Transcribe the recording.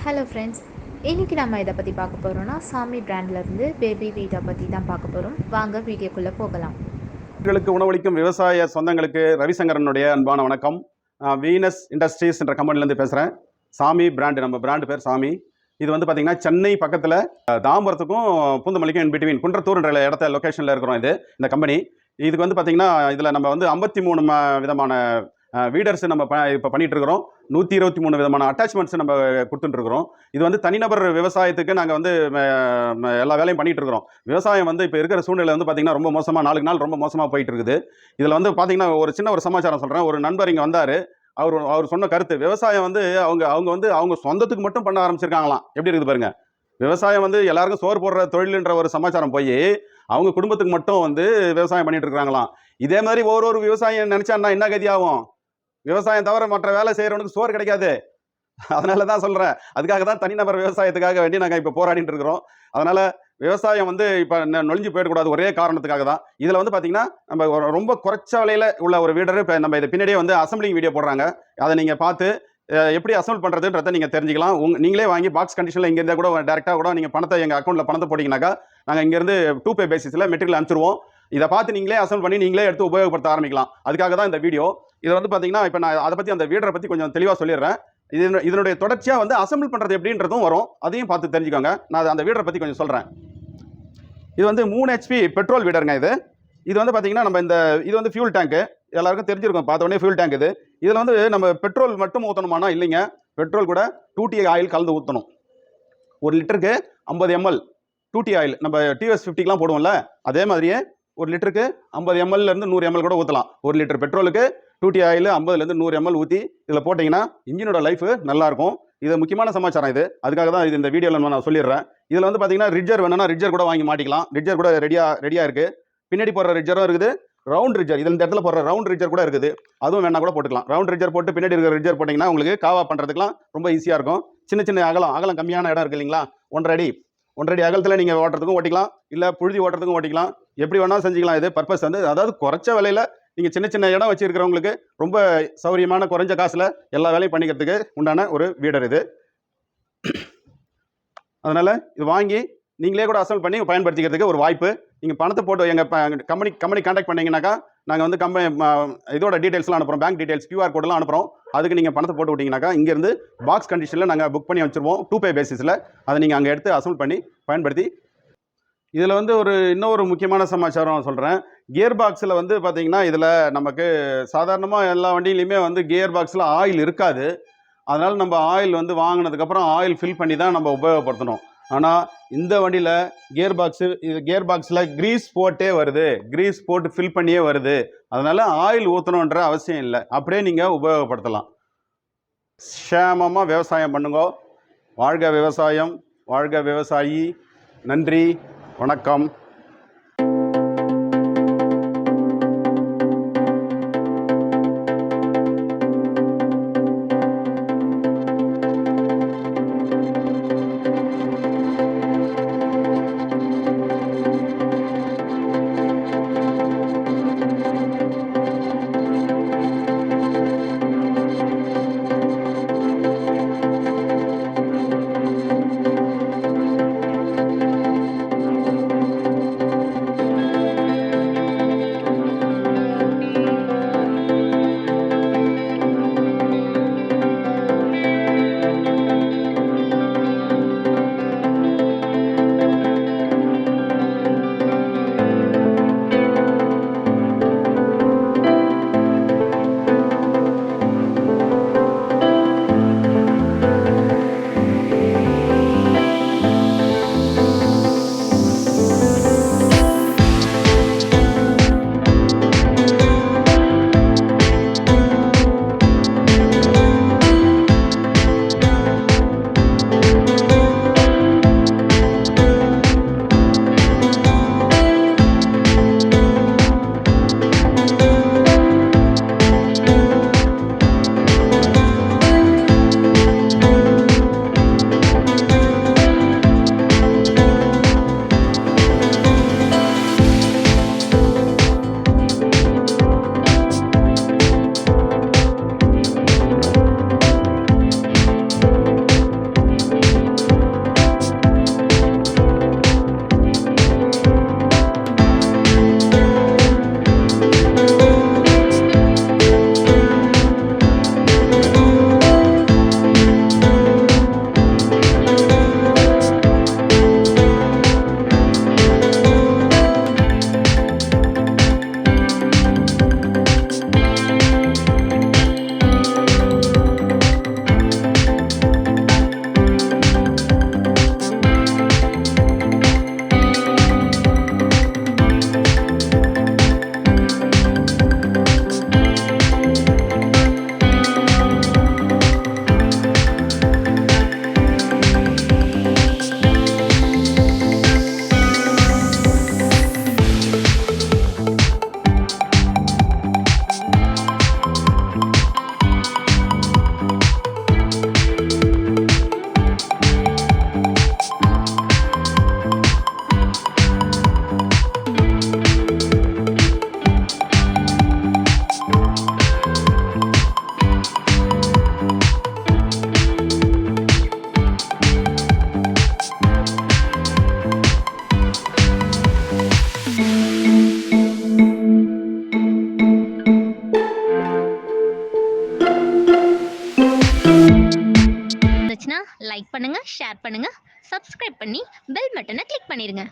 Hello friends, இன்றைக்கி நம்ம இதை பற்றி பார்க்க போகிறோன்னா சாமி பிராண்ட்லேருந்து பேபி வீட்டை பற்றி தான் பார்க்க போகிறோம். வாங்க வீடியோக்குள்ளே போகலாம். உங்களுக்கு உணவளிக்கும் விவசாய சொந்தங்களுக்கு ரவிசங்கரனுடைய அன்பான வணக்கம். வீனஸ் இண்டஸ்ட்ரீஸ் என்ற கம்பெனிலேருந்து பேசுகிறேன். சாமி பிராண்டு, நம்ம பிராண்டு பேர் சாமி. இது வந்து பார்த்திங்கன்னா சென்னை பக்கத்தில் தாம்பரத்துக்கும் பூந்தமல்லிக்கும் இன் பிட்வீன் குன்றத்தூர்ன்ற இடத்த லொக்கேஷனில் இருக்கிறோம். இந்த கம்பெனி இதுக்கு வந்து பார்த்திங்கன்னா இதில் நம்ம வந்து 53 விதமான வீடர்ஸ் நம்ம இப்போ பண்ணிகிட்டு இருக்கிறோம். 123 விதமான அட்டாச்மெண்ட்ஸ் நம்ம கொடுத்துட்டுருக்குறோம். இது வந்து தனிநபர் விவசாயத்துக்கு நாங்கள் வந்து எல்லா வேலையும் பண்ணிகிட்டு இருக்கிறோம். விவசாயம் வந்து இப்போ இருக்கிற சூழ்நிலை வந்து பார்த்திங்கன்னா ரொம்ப மோசமாக, நாளுக்கு நாள் ரொம்ப மோசமாக போயிட்டு இருக்குது. இதில் வந்து பார்த்திங்கன்னா ஒரு சின்ன ஒரு சமாச்சாரம் சொல்கிறேன். ஒரு நண்பர் இங்கே வந்தார். அவர் சொன்ன கருத்து, விவசாயம் வந்து அவங்க சொந்தத்துக்கு மட்டும் பண்ண ஆரம்பிச்சிருக்காங்களாம். எப்படி இருக்குது பாருங்க. விவசாயம் வந்து எல்லாருக்கும் சோறு போடுற தொழில்ன்ற ஒரு சமாச்சாரம் போய் அவங்க குடும்பத்துக்கு மட்டும் வந்து விவசாயம் பண்ணிட்டு இருக்கிறாங்களாம். இதே மாதிரி ஒரு விவசாயம் நினைச்சான்னா என்ன கதியாகும்? விவசாயம் தவிர மற்ற வேலை செய்யறவனுக்கு சோறு கிடைக்காது. அதனால தான் சொல்றேன். அதுக்காக தான் தனிநபர் விவசாயத்துக்காக வேண்டி நாங்கள் இப்போ போராடிட்டு இருக்கிறோம். அதனால விவசாயம் வந்து இப்போ நொழிஞ்சு போயிடக்கூடாது, ஒரே காரணத்துக்காக தான். இதில் வந்து பார்த்தீங்கன்னா நம்ம ரொம்ப குறைச்ச விலையில் உள்ள ஒரு வீடர் இப்போ நம்ம இது பின்னாடியே வந்து அசம்பிளிங் வீடியோ போடுறாங்க. அதை நீங்கள் பார்த்து எப்படி அசம்பிள் பண்ணுறதுன்றதை நீங்கள் தெரிஞ்சுக்கலாம். நீங்களே வாங்கி பாக்ஸ் கண்டிஷனில் இங்கேருந்தே கூட டேரெக்டாக கூட நீங்கள் பணத்தை எங்கள் அக்கௌண்ட்டில் பணத்தை போட்டிங்கனாக்கா நாங்கள் இங்கேருந்து 2 pay பேசிஸில் மெட்டீரியல் அனுப்பிச்சிருவோம். இதை பார்த்து நீங்களே அசம்பிள் பண்ணி நீங்களே எடுத்து உபயோகப்படுத்த ஆரம்பிக்கலாம். அதுக்காக தான் இந்த வீடியோ. இதை வந்து பார்த்தீங்கன்னா இப்போ நான் அதை பற்றி அந்த வீடரை பற்றி கொஞ்சம் தெளிவாக சொல்லிடுறேன். இதனுடைய தொடர்ச்சியாக வந்து அசம்பிள் பண்ணுறது எப்படின்றதும் வரும். அதையும் பார்த்து தெரிஞ்சுக்கோங்க. நான் அந்த வீடரை பற்றி கொஞ்சம் சொல்கிறேன். இது வந்து 3 HP பெட்ரோல் வீடருங்க. இது வந்து பார்த்தீங்கன்னா நம்ம இது வந்து ஃபியூல் டேங்க்கு, எல்லாருக்கும் தெரிஞ்சிருக்கும். பார்த்தோன்னே ஃபியூல் டேங்க் இது. இதில் வந்து நம்ம பெட்ரோல் மட்டும் ஊற்றணுமானா இல்லைங்க. பெட்ரோல் கூட 2T ஆயில் கலந்து ஊற்றணும். 1 லிட்டருக்கு 50 ml 2T ஆயில். நம்ம TVS 50க்கெலாம் போடுவோம்ல, அதே மாதிரியே 1 லிட்டருக்கு 50 ml-லேருந்து 100 ml கூட ஊற்றலாம். 1 லிட்டர் பெட்ரோலுக்கு 2T ஆயில் 50-லேருந்து 100 ml ஊற்றி இதில் போட்டிங்கன்னா இன்ஜினோட லைஃப் நல்லாயிருக்கும். இது முக்கியமான சமாச்சாரம். அதுக்காக தான் இந்த வீடியோவில் நான் சொல்லிடுறேன். இதில் வந்து பார்த்தீங்கன்னா ரிட்ஜர் வேணும்னா ரிட்ஜர் கூட வாங்கி மாட்டிக்கலாம். ரிட்ஜர் கூட ரெடியாக இருக்குது. பின்னாடி போடுற ரிட்ஜரும் இருக்குது, ரவுண்ட் ரிட்ஜர், இதில் இந்த இடத்துல போடுற ரவுண்ட் ரிட்ஜர் கூட இருக்குது. அதுவும் வேணா கூட போட்டுக்கலாம். ரவுண்ட் ரிட்ஜர் போட்டு பின்னாடி இருக்கிற ரிட்ஜர் போட்டிங்கன்னா உங்களுக்கு காவா பண்ணுறதுக்குலாம் ரொம்ப ஈஸியாக இருக்கும். சின்ன அகலம் கம்மியான இடம் இருக்குது இல்லைங்களா, 1.5 அடி அகலத்தில் நீங்கள் ஓட்டுறதுக்கும் ஓட்டிக்கலாம், இல்லை புழுதி ஓட்டுறதுக்கும் ஓட்டிக்கலாம். எப்படி வேணாலும் செஞ்சுக்கலாம். இது பர்பஸ் வந்து அதாவது குறைச்ச விலையில் நீங்கள் சின்ன இடம் வச்சுருக்கிறவங்களுக்கு ரொம்ப சௌரியமான குறைஞ்ச காசில் எல்லா வேலையும் பண்ணிக்கிறதுக்கு உண்டான ஒரு வீடர் இது. அதனால் இது வாங்கி நீங்களே கூட அசம்பிள் பண்ணி பயன்படுத்திக்கிறதுக்கு ஒரு வாய்ப்பு. நீங்கள் பணத்தை போட்டு எங்கள் கம்பெனி கான்டாக்ட் பண்ணிங்கனாக்கா நாங்கள் வந்து இதோட டீட்டெயில்ஸ்லாம் அனுப்புகிறோம். பேங்க் டீட்டெயில்ஸ், QR கோடெல்லாம் அனுப்புகிறோம். அதுக்கு நீங்கள் பணத்தை போட்டு விட்டிங்கனாக்கா இங்கேருந்து பாக்ஸ் கண்டிஷனில் நாங்கள் புக் பண்ணி வச்சுருவோம். 2 pay பேசிஸில். அதை நீங்கள் அங்கே எடுத்து அசம்பிள் பண்ணி பயன்படுத்தி. இதில் வந்து இன்னொரு முக்கியமான சமாச்சாரம் சொல்கிறேன். கியர் பாக்ஸில் வந்து பார்த்திங்கன்னா இதில் நமக்கு சாதாரணமாக எல்லா வண்டியிலையுமே வந்து கியர் பாக்ஸில் ஆயில் இருக்காது. அதனால் நம்ம ஆயில் வந்து வாங்கினதுக்கப்புறம் ஆயில் ஃபில் பண்ணி தான் நம்ம உபயோகப்படுத்தணும். ஆனால் இந்த வண்டியில் கியர் பாக்ஸில் க்ரீஸ் போட்டே வருது, க்ரீஸ் போட்டு ஃபில் பண்ணியே வருது. அதனால் ஆயில் ஊற்றணுன்ற அவசியம் இல்லை, அப்படியே நீங்கள் உபயோகப்படுத்தலாம். சேமமாக விவசாயம் பண்ணுங்க. வாழ்க விவசாயம், வாழ்க விவசாயி. நன்றி, வணக்கம். லைக் பண்ணுங்க, ஷேர் பண்ணுங்க, சப்ஸ்கிரைப் பண்ணி பெல் பட்டனை கிளிக் பண்ணிருங்க.